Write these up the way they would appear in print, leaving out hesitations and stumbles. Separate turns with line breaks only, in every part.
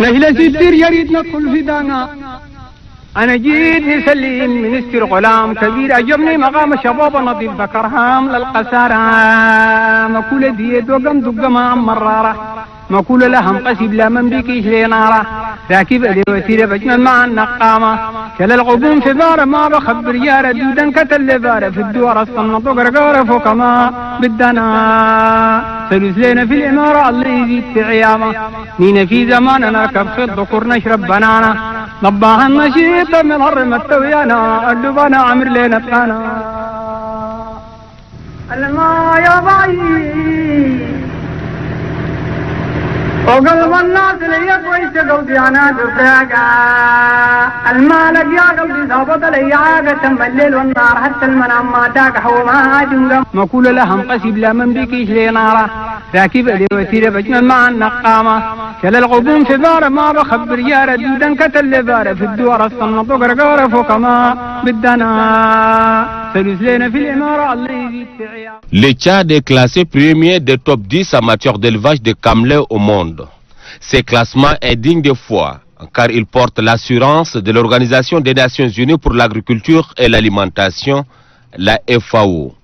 نهل ستير يريد ندخل في دانا أنا جيت نسلم منستر غلام كبير أجبني مقام شباب نظيف ذكرهام للقسارة مكولة ديت وقم دقما مرارة مكولة لهم قسيب لا من بكيش لنارة راكب أدي وسيلة بجمل مع النقامة كلا الغبون في بارة ما بخبر يارة دودا كتل بارة في الدوار الصنط وقرقارة فوقما بدنا سلوس لنا في الإمارة الله يزيد في عيامة نينا في زمان نركب خط ذكر نشرب بنانا نباها النشيط من هرم التويانا اللبانا عمر لنا بقانا الماء يا بعيد وقلب الناس لي كويس قلبي انا تفاقا المالك يا قلبي ظابط لي عاقة الليل والنار حتى المنام ما تاقح وما جنقم مقول لهم قسيب لا من بكيش لي نارة راكب لي وسيلة بجمل مع النقامة كلا الغبون في بارة ما بخبر يارة دودا كتل بارة في الدوار الصنط وقرقارة فوقما بدنا سلوس لنا في الإمارة الله يزيد في عيام.
Le Tchad est classé premier des top 10 amateurs d'élevage de camelets au monde. Ce classement est digne de foi, car il porte l'assurance de l'Organisation des Nations Unies pour l'agriculture et l'alimentation, la FAO.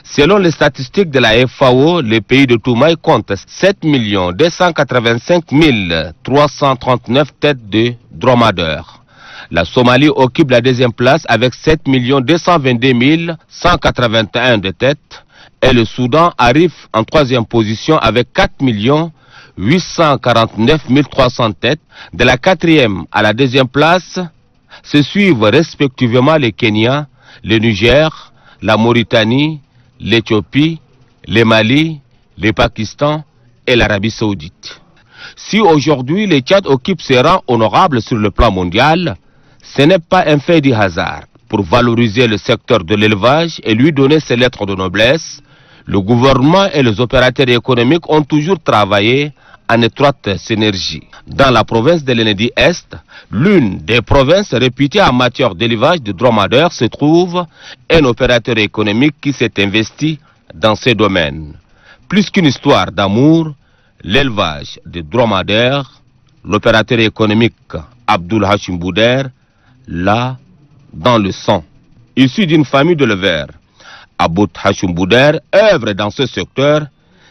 Selon les statistiques de la FAO, le pays de Toumaï compte 7 285 339 têtes de dromadaires. La Somalie occupe la deuxième place avec 7 222 181 de têtes et le Soudan arrive en troisième position avec 4 849 300 têtes. De la quatrième à la deuxième place se suivent respectivement le Kenya, le Niger, la Mauritanie, l'Éthiopie, le Mali, le Pakistan et l'Arabie Saoudite. Si aujourd'hui le Tchad occupe ses rangs honorables sur le plan mondial, ce n'est pas un fait du hasard. Pour valoriser le secteur de l'élevage et lui donner ses lettres de noblesse, le gouvernement et les opérateurs économiques ont toujours travaillé en étroite synergie. Dans la province de l'Ennedi-Est, l'une des provinces réputées en matière d'élevage de dromadaires, se trouve un opérateur économique qui s'est investi dans ces domaines. Plus qu'une histoire d'amour, l'élevage de dromadaires, l'opérateur économique Abdul Hashim Bouder l'a dans le sang. Issu d'une famille d'éleveurs, Abdul Hashim Bouder œuvre dans ce secteur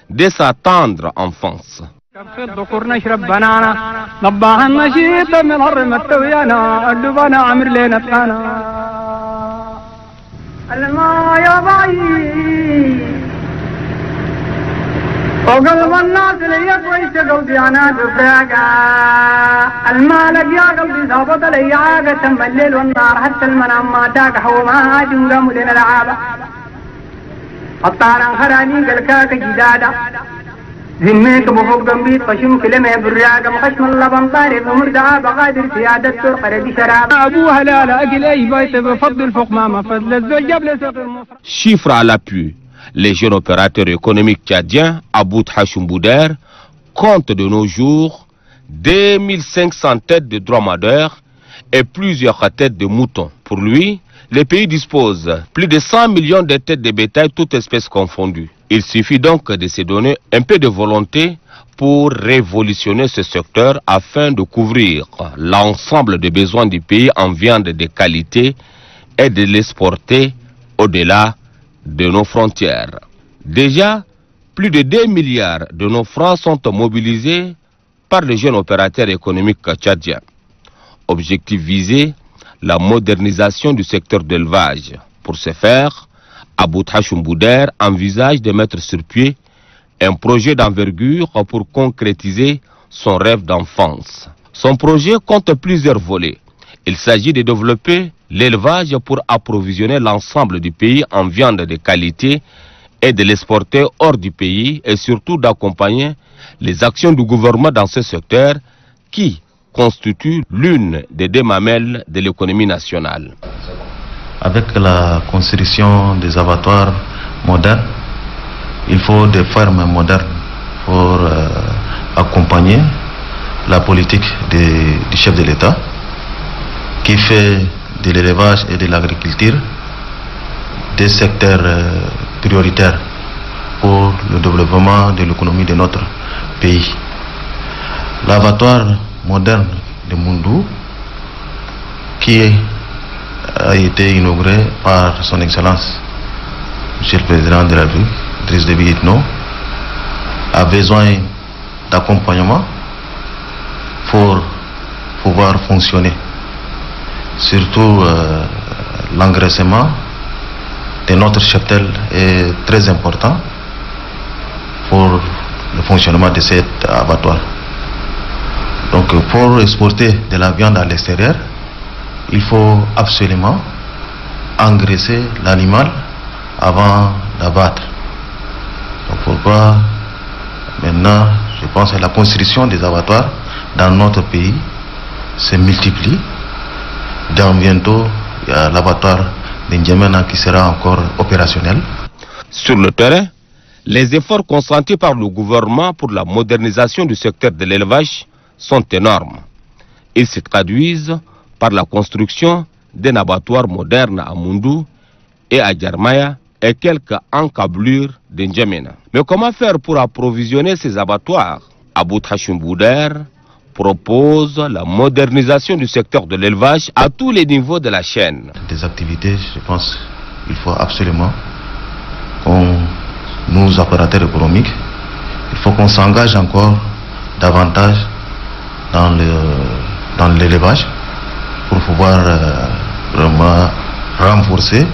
dès sa tendre enfance.
ذكر نشرب بنانا نباها النشيط من هرم التويانا اللبانا عمر لنا بقانا الماء يا بعيد وقلب الناس لي كويس قلبي انا تفاقا المالك يا قلبي ظابط لي عاقة الليل والنار حتى المنام ما تاقح وما جنقم لنا العابة الطارن خراني قلكاك جدادا زميك بفوق جنبيت قشم كلمة بالراقم خشم اللبن طارق ومردعا بقادر سيادة ترقر بشراب أبوها لا لا أقل أي بيت بفضل فوق ماما فضل الزوج قبل سقر مصر.
Chiffre à l'appui, les jeunes opérateurs économiques tchadiens, Abdul Hashim Bouder, comptent de nos jours 2500 têtes de dromadaires et plusieurs têtes de moutons. Pour lui, le pays dispose plus de 100 millions de têtes de bétail, toutes espèces confondues. Il suffit donc de se donner un peu de volonté pour révolutionner ce secteur afin de couvrir l'ensemble des besoins du pays en viande de qualité et de l'exporter au-delà de nos frontières. Déjà, plus de 2 milliards de nos francs sont mobilisés par les jeunes opérateurs économiques tchadiens. Objectif visé, la modernisation du secteur d'élevage. Pour ce faire, Abdul Hashim Bouder envisage de mettre sur pied un projet d'envergure pour concrétiser son rêve d'enfance. Son projet compte plusieurs volets. Il s'agit de développer l'élevage pour approvisionner l'ensemble du pays en viande de qualité et de l'exporter hors du pays et surtout d'accompagner les actions du gouvernement dans ce secteur qui constitue l'une des deux mamelles de l'économie nationale.
Avec la construction des abattoirs modernes, il faut des fermes modernes pour accompagner la politique du chef de l'État qui fait de l'élevage et de l'agriculture des secteurs prioritaires pour le développement de l'économie de notre pays. L'abattoir moderne de Moundou qui a été inauguré par son Excellence Monsieur le Président de la République, Idriss Déby Itno, a besoin d'accompagnement pour pouvoir fonctionner. Surtout l'engraissement de notre cheptel est très important pour le fonctionnement de cet abattoir. Donc pour exporter de la viande à l'extérieur, il faut absolument engraisser l'animal avant d'abattre. Donc pourquoi maintenant je pense que la construction des abattoirs dans notre pays se multiplie. Dans bientôt, il y a l'abattoir de N'Djamena qui sera encore opérationnel.
Sur le terrain, les efforts consentis par le gouvernement pour la modernisation du secteur de l'élevage sont énormes. Ils se traduisent par la construction d'un abattoir moderne à Moundou et à Djarmaya et quelques encablures de N'Djamena. Mais comment faire pour approvisionner ces abattoirs? Aboud Hachim Bouder propose la modernisation du secteur de l'élevage à tous les niveaux de la chaîne.
Des activités, je pense qu'il faut absolument qu'on, nous opérateurs économiques, il faut qu'on s'engage encore davantage dans l'élevage pour pouvoir vraiment renforcer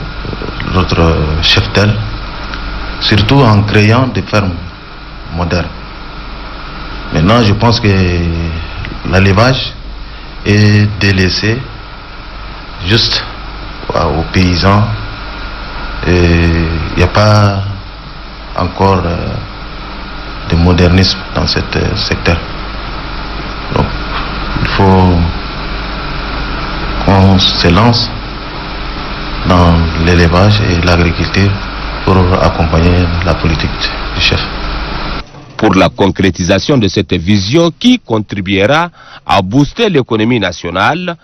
notre cheptel, surtout en créant des fermes modernes. Maintenant, je pense que l'élevage est délaissé juste aux paysans et il n'y a pas encore de modernisme dans ce secteur. Donc, il faut qu'on se lance dans l'élevage et l'agriculture pour accompagner la politique du chef.
Pour la concrétisation de cette vision qui contribuera à booster l'économie nationale,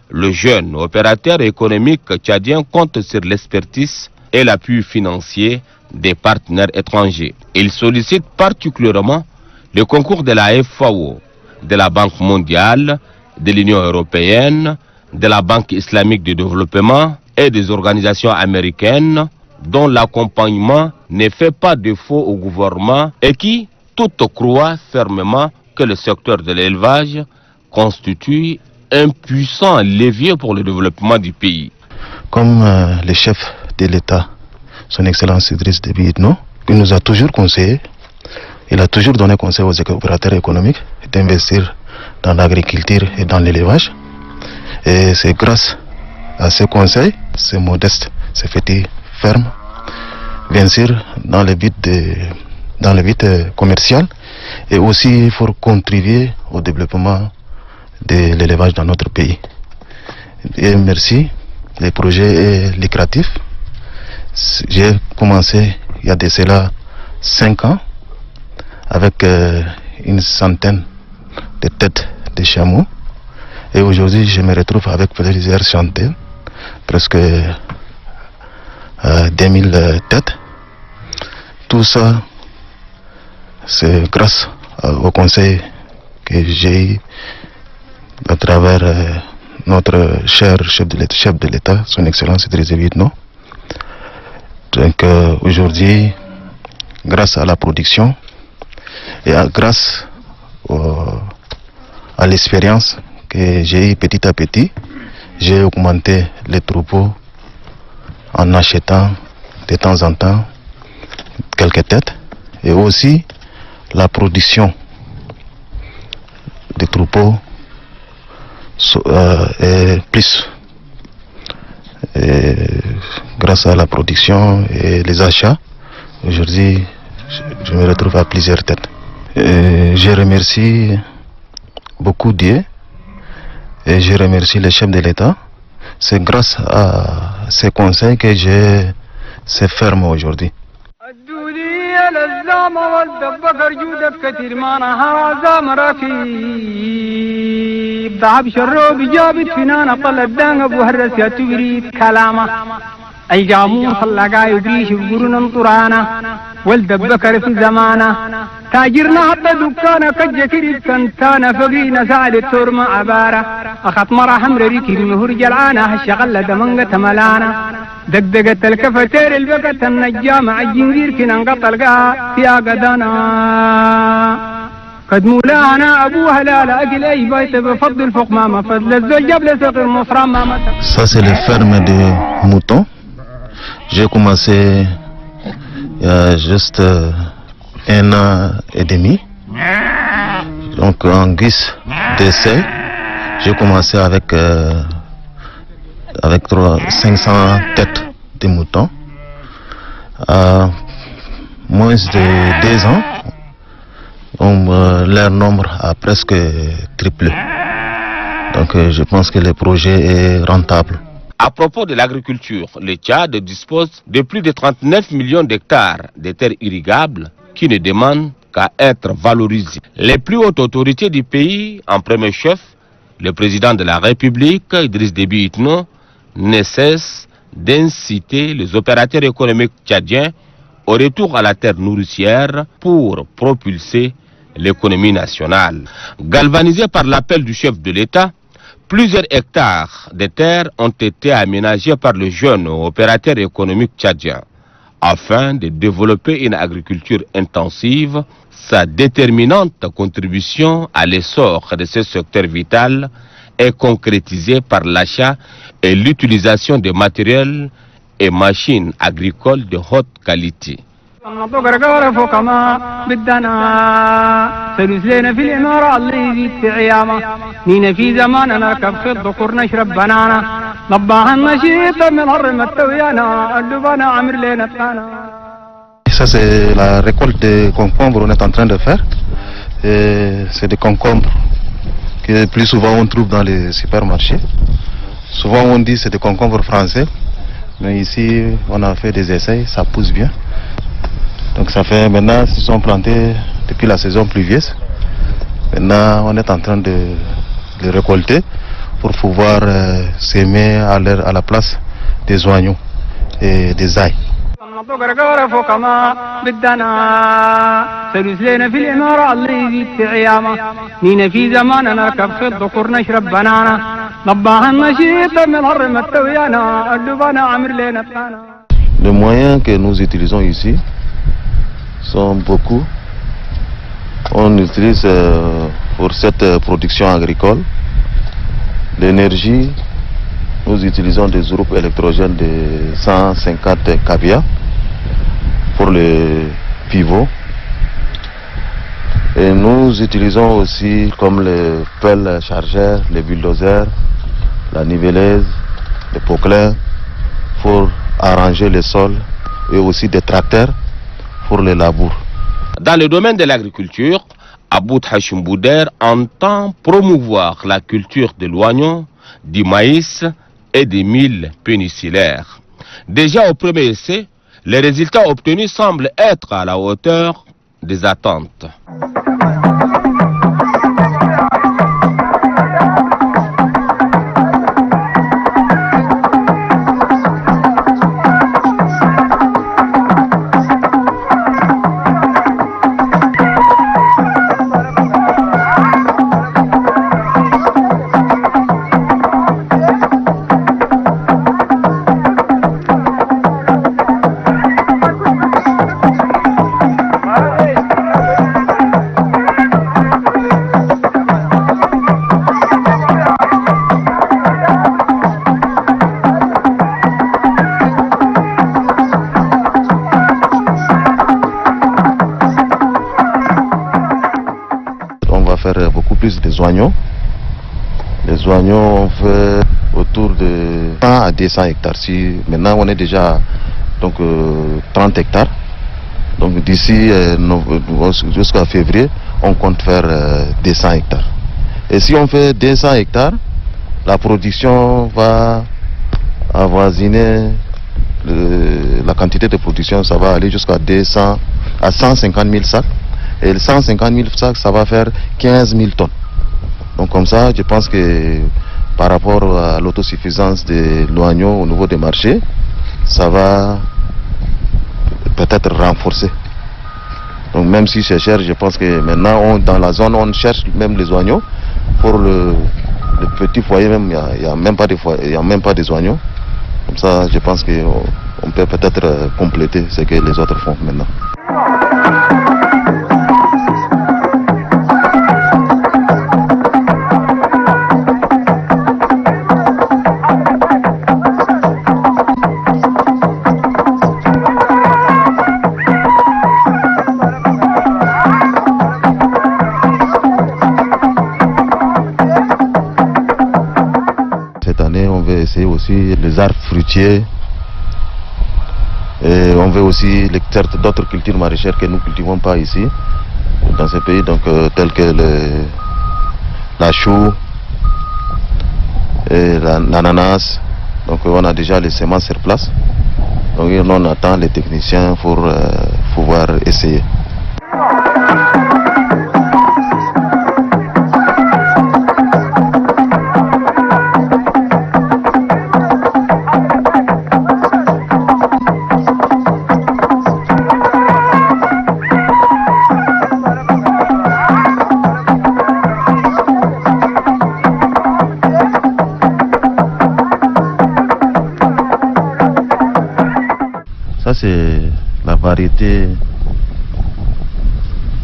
le jeune opérateur économique tchadien compte sur l'expertise et l'appui financier des partenaires étrangers. Il sollicite particulièrement le concours de la FAO, de la Banque mondiale, de l'Union européenne, de la Banque islamique de développement et des organisations américaines dont l'accompagnement ne fait pas défaut au gouvernement et qui toutes croient fermement que le secteur de l'élevage constitue un puissant levier pour le développement du pays.
Comme le chef de l'État, son Excellence Idriss Déby Itno, qui nous a toujours conseillé, il a toujours donné conseil aux opérateurs économiques d'investir dans l'agriculture et dans l'élevage. Et c'est grâce à ces conseils, ces modestes, ces petites fermes, bien sûr, dans le but commercial, et aussi pour contribuer au développement de l'élevage dans notre pays. Et merci, le projet est lucratif. J'ai commencé il y a de cela 5 ans avec une centaine de têtes de chameaux, et aujourd'hui je me retrouve avec plusieurs centaines, presque 2000 têtes. Tout ça, c'est grâce au conseil que j'ai eu à travers notre cher chef de l'État, son Excellence Idriss Déby Itno. Donc aujourd'hui, grâce à la production et grâce à l'expérience que j'ai eu petit à petit, j'ai augmenté les troupeaux en achetant de temps en temps quelques têtes, et aussi la production des troupeaux est plus. Et grâce à la production et les achats, aujourd'hui je me retrouve à plusieurs têtes. Et je remercie beaucoup Dieu et je remercie le chef de l'État. C'est grâce à ces conseils que j'ai ces fermes aujourd'hui.
ذهب شروب جابت فينا طل الدان ابو هرس يا توريد كلامه أي جامون صلقا يبريش بقرون طرانا والدبكر في زمانا تاجرنا حتى دكانا كجكريب كنتانا فقينا سعد التورما عبارة أخط مرة حمر ريكي المهور جلعانا هالشغلة دمنغة ملانا دقدقة الكفتير البقة النجامة الجنجير كنا نقطلقا يا قدانا قد مولانا أبو هلال أجل أي بيت بفضل فوق ماما فضل الزوج جبل سقر مصرا ماما.
Ça c'est les fermes de moutons. J'ai commencé il y a juste 1 an et demi. Donc en guise d'essai, j'ai commencé avec 500 têtes de moutons. À moins de 2 ans, leur nombre a presque triplé. Donc je pense que le projet est rentable.
À propos de l'agriculture, le Tchad dispose de plus de 39 millions d'hectares de terres irrigables qui ne demandent qu'à être valorisées. Les plus hautes autorités du pays, en premier chef, le président de la République, Idriss Déby Itno, ne cessent d'inciter les opérateurs économiques tchadiens au retour à la terre nourricière pour propulser l'économie nationale. Galvanisé par l'appel du chef de l'État, plusieurs hectares de terres ont été aménagés par le jeune opérateur économique tchadien afin de développer une agriculture intensive. Sa déterminante contribution à l'essor de ce secteur vital est concrétisée par l'achat et l'utilisation de matériels et machines agricoles de haute qualité.
سلسلنا في الإمارة اللي يزيد في عيامة مين في زمان نركب في الذكر نشرب بنانا نباها النشيط من هرم التويانا اللبانا عمر لنا الثانا.
Ça c'est la récolte de concombres qu'on est en train de faire. C'est des concombres que plus souvent on trouve dans les supermarchés. Souvent on dit c'est des concombres français, mais ici on a fait des essais, ça pousse bien. Donc ça fait maintenant, ils sont plantés depuis la saison pluvieuse. Maintenant on est en train de les récolter pour pouvoir s'aimer à la place des oignons et des ails.
سلسلنا في الإمارة اللي يزيد في عيامة مين في زمان نركب في الذكر نشرب بنانا نباها النشيط من هرم التويانا اللبانا عمر لنا الثانا.
Les moyens que nous utilisons ici sont beaucoup. On utilise pour cette production agricole l'énergie. Nous utilisons des groupes électrogènes de 150 kVA pour le pivot. Et nous utilisons aussi comme les pelles chargeurs, les bulldozers, la niveleuse, les poclins pour arranger les sols et aussi des tracteurs pour les labours.
Dans le domaine de l'agriculture, Aboud Hachim Bouder entend promouvoir la culture de l'oignon, du maïs et des milles péninsulaires. Déjà au premier essai, les résultats obtenus semblent être à la hauteur des attentes.
Beaucoup plus des oignons. Les oignons on fait autour de 100 à 200 hectares. Si maintenant on est déjà donc 30 hectares. Donc d'ici jusqu'à février, on compte faire 200 hectares. Et si on fait 200 hectares, la production va avoisiner la quantité de production, ça va aller jusqu'à 200 à 150 000 sacs. Et les 150 000 sacs, ça va faire 15 000 tonnes. Donc comme ça, je pense que par rapport à l'autosuffisance de l'oignon au niveau des marchés, ça va peut-être renforcer. Donc même si c'est cher, je pense que maintenant dans la zone on cherche même les oignons. Pour le petit foyer même, il n'y a même pas des oignons. Comme ça, je pense qu'on peut peut-être compléter ce que les autres font maintenant. Cette année, on veut essayer aussi les arbres fruitiers. Et on veut aussi d'autres cultures maraîchères que nous ne cultivons pas ici, dans ce pays, donc telles que la chou et l'ananas. Donc on a déjà les semences sur place. Donc on attend les techniciens pour pouvoir essayer. Ça c'est la variété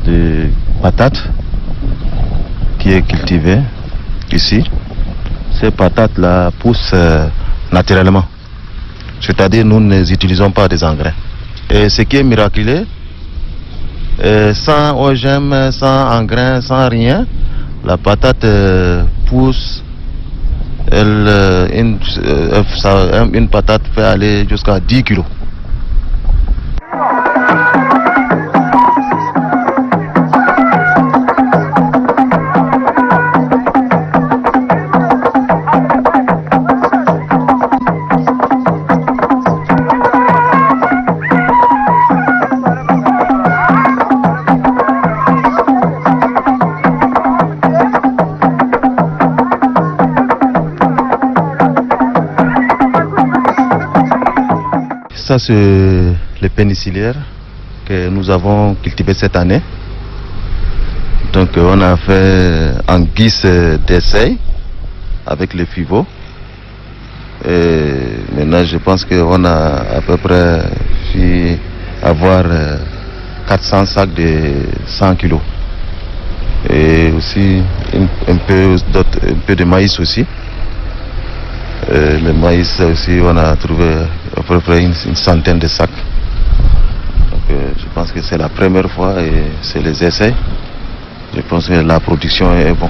de patates qui est cultivée ici. Ces patates là poussent naturellement. C'est-à-dire nous n'utilisons pas des engrais. Et ce qui est miraculeux, sans OGM, sans engrais, sans rien, la patate pousse. Une patate peut aller jusqu'à 10 kilos. Ça c'est les pénicillières que nous avons cultivées cette année. Donc on a fait en guise d'essai avec le FIVO. Et maintenant je pense qu'on a à peu près pu avoir 400 sacs de 100 kilos. Et aussi un peu de maïs aussi. Le maïs aussi, on a trouvé à peu près une centaine de sacs. Donc, je pense que c'est la première fois et c'est les essais. Je pense que la production est bonne.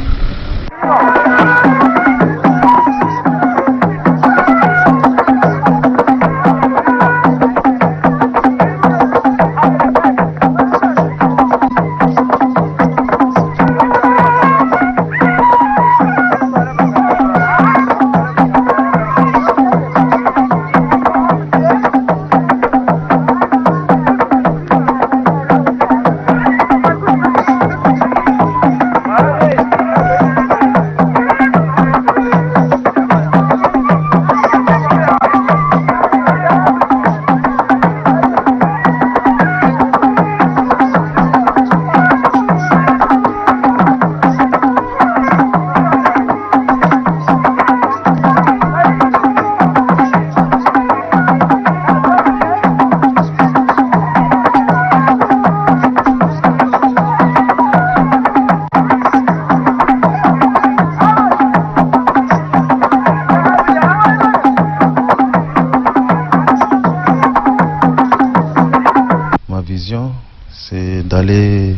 C'est d'aller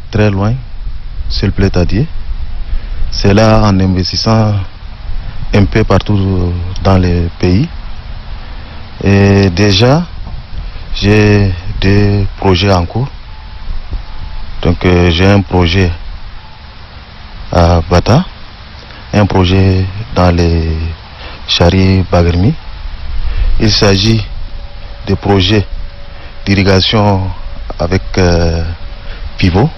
très loin, s'il plaît à dire. C'est là en investissant un peu partout dans les pays. Et déjà, j'ai des projets en cours. Donc j'ai un projet à Bata, un projet dans les Chari Bagrimi. Il s'agit de projets d'irrigation avec pivot.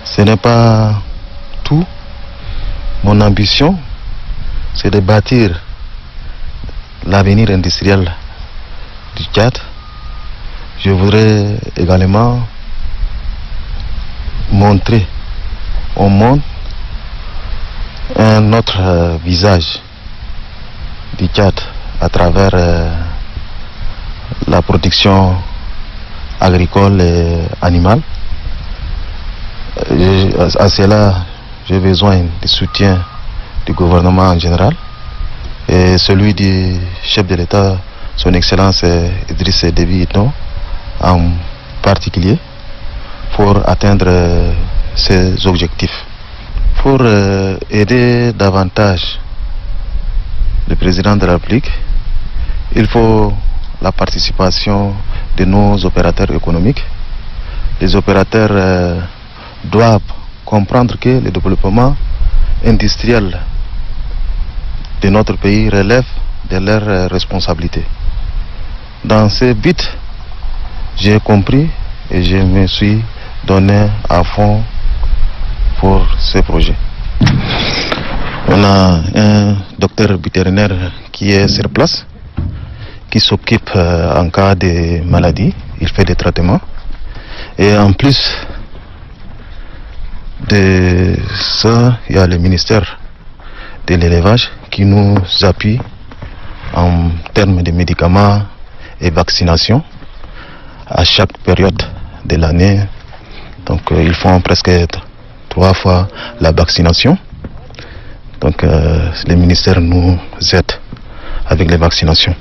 Ce n'est pas tout. Mon ambition, c'est de bâtir l'avenir industriel du Tchad, je voudrais également montrer au monde un autre visage du Tchad à travers la production agricole et animale. À cela, j'ai besoin du soutien du gouvernement en général et celui du chef de l'État, son Excellence Idriss Déby Itno, en particulier, pour atteindre ces objectifs. Pour aider davantage le président de la République, il faut la participation de nos opérateurs économiques. Les opérateurs doivent comprendre que le développement industriel de notre pays relève de leurs responsabilités. Dans ce but, j'ai compris et je me suis donné à fond pour ce projet. On a un docteur vétérinaire qui est sur place, qui s'occupe en cas de maladie, il fait des traitements. Et en plus de ça, il y a le ministère de l'élevage qui nous appuie en termes de médicaments et vaccination à chaque période de l'année. Donc ils font presque 3 fois la vaccination. Donc le ministère nous aide avec les vaccinations.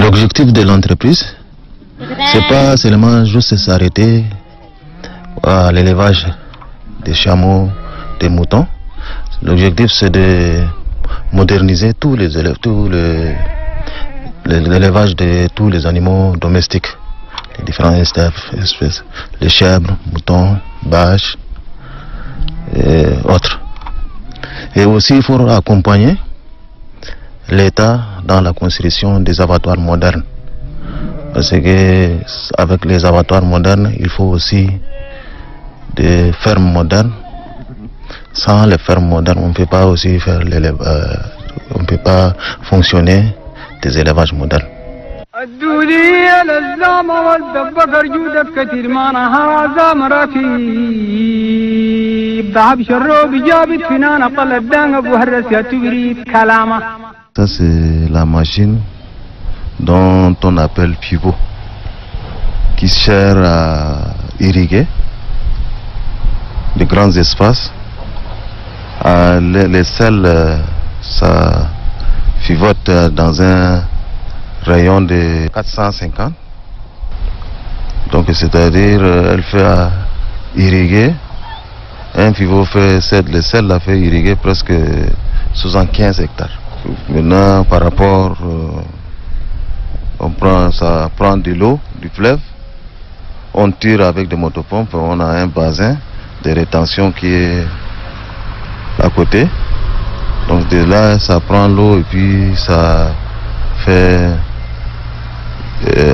L'objectif de l'entreprise, c'est pas seulement juste s'arrêter à l'élevage des chameaux, des moutons. L'objectif, c'est de moderniser tous les élèves, l'élevage de tous les animaux domestiques, les différentes espèces, les chèvres, moutons, vaches et autres. Et aussi, il faut accompagner l'État dans la construction des abattoirs modernes. Parce que avec les abattoirs modernes, il faut aussi des fermes modernes. Sans les fermes modernes, on ne peut pas aussi faire on peut pas fonctionner des élevages modernes. Ça, c'est la machine dont on appelle pivot, qui sert à irriguer de grands espaces. Les selles, ça pivote dans un rayon de 450. Donc, c'est-à-dire, elle fait irriguer. Un pivot fait, les selles la fait irriguer presque 75 hectares. Maintenant, par rapport, ça prend de l'eau du fleuve, on tire avec des motopompes, on a un bassin de rétention qui est à côté. Donc de là, ça prend l'eau et puis ça fait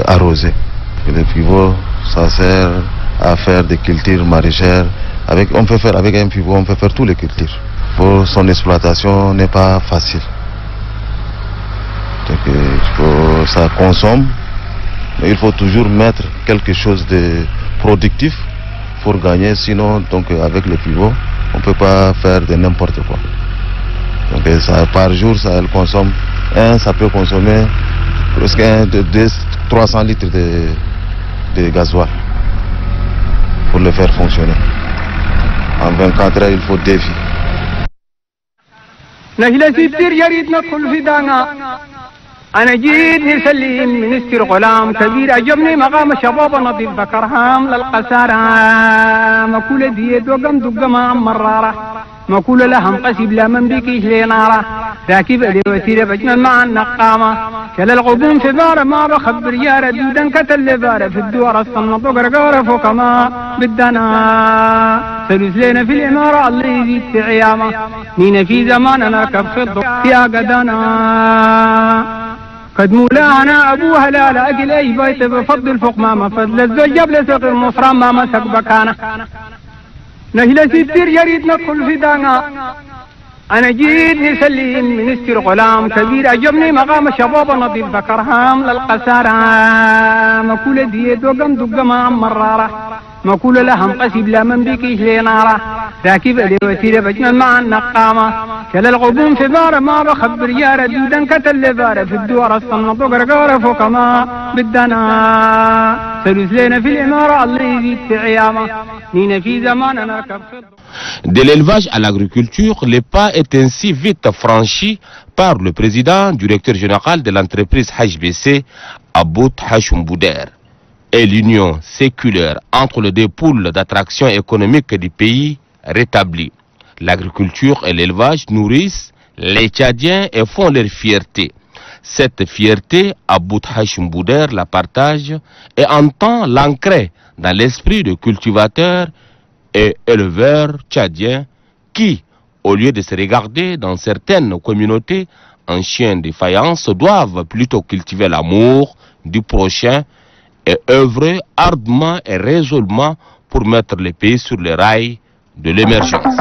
arrosée. Et le pivot, ça sert à faire des cultures maraîchères. On peut faire avec un pivot, on peut faire toutes les cultures. Pour son exploitation n'est pas facile. Donc, ça consomme, mais il faut toujours mettre quelque chose de productif pour gagner. Sinon, donc avec le pivot, on ne peut pas faire de n'importe quoi. Donc ça, par jour, ça consomme ça peut consommer presque 300 litres de gasoil pour le faire fonctionner. En 24 heures, il faut défi.
نهلا ستير يريد ندخل في دانا أنا جيت نسلم منستر غلام كبير عجبني مقام شباب نظيف بكرهام للقسارة مكولة ديت وقم دقما مرارة مكولة لهم قسيب لا من بيكيش لنارة راكب لي وسيرة بجمل مع النقامة كلا الغبون في بارة ما بخبر يا ردودا كتل بارة في الدوار الصنة وقرقارة فوقما بالدنا سلوس لنا في الإمارة الله يزيد في عيامة نينا في زمان نركب خط يا قدانا قد مولانا أبو هلال أجل أي بيت بفضل فوق ماما فضل الزوج قبل سقر مصران ما مسك بكانا نهلا ستير يريد ندخل في دانا أنا جيت نسلم منستر غلام كبير عجبني مقام شباب نظيف بكرهام للقسارة مكولة ديت وقم دقما مرارة مكولة لهم قسيب لا من بيكيش لنارة راكب لي وسيرة بجمل مع النقامة كلا الغبون في بارة ما بخبر يا ردودا كتل بارة في الدوار الصنة وقرقارة فوقما بالدنا سلوس لنا في الإمارة الله يزيد في عيامة نينا في زمان نركب خط.
De l'élevage à l'agriculture, le pas est ainsi vite franchi par le président, directeur général de l'entreprise HBC, Aboud Hashumbouder, et l'union séculaire entre les deux pôles d'attraction économique du pays rétablie. L'agriculture et l'élevage nourrissent les Tchadiens et font leur fierté. Cette fierté, Aboud Hashumbouder la partage et entend l'ancrer dans l'esprit de cultivateurs et éleveurs tchadiens qui, au lieu de se regarder dans certaines communautés en chiens de faïence, doivent plutôt cultiver l'amour du prochain et œuvrer ardemment et résolument pour mettre le pays sur les rails de l'émergence.